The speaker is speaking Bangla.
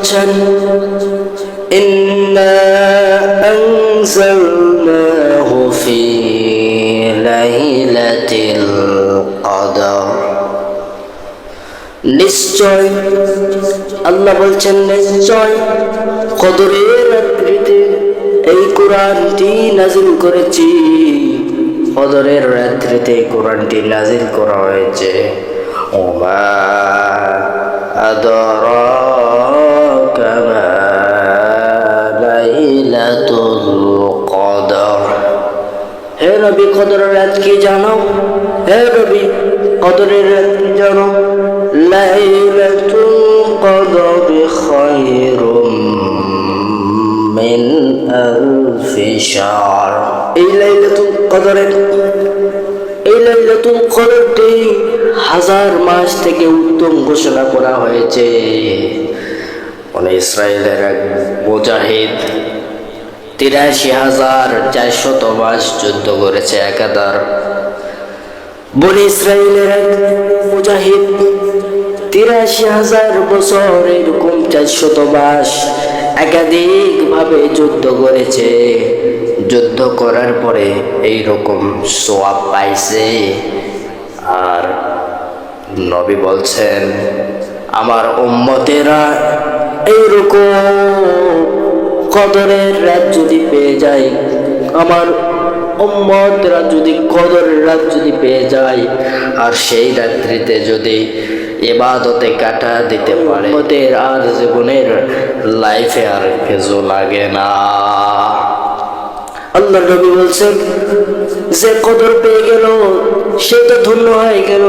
বলছেন, ইন্না আনজালনাহু ফি লাইলাতিল কদর। নিশ্চয় আল্লাহ বলছেন, নিশ্চয় কদরের রাত্রিতে এই কোরআনটি নাজিল করেছি। কদরের রাত্রিতে এই কোরআনটি নাজিল করা হয়েছে। ওমা আদরাকা মা লাইলাতুল কদর। হে নবী, কদরের রাত কি জানো? হে নবী, কদরের রাত কি জানো? লাইলাতুল কদরি খায়রুম মিন আলফি শাহর। এই লাইলাতুল কদরটি 1000 মাস থেকে উত্তম ঘোষণা করা হয়েছে। মানে ইসরায়েলের এক মুজাহিদ 83,400 মাস যুদ্ধ করেছে একাধার। বনি ইসরায়েলের এক মুজাহিদ 83,000 বছর এরকম 400 মাস একাধিক ভাবে যুদ্ধ করেছে। যুদ্ধ করার পরে এইরকম সওয়াব পাইছে। আর নবী বলছেন, আমার উম্মতেরা এইরকম কদরের রাত যদি পেয়ে যায়, আমার উম্মতরা যদি কদরের রাত যদি পেয়ে যায়, আর সেই রাত্রিতে যদি ইবাদতে কাটা দিতে পারে, ওদের আর জীবনের লাইফে আর কিছু লাগে না। আল্লাহ নবী বলছেন, যে কদর পেয়ে গেল সে তো ধন্য হয়ে গেল।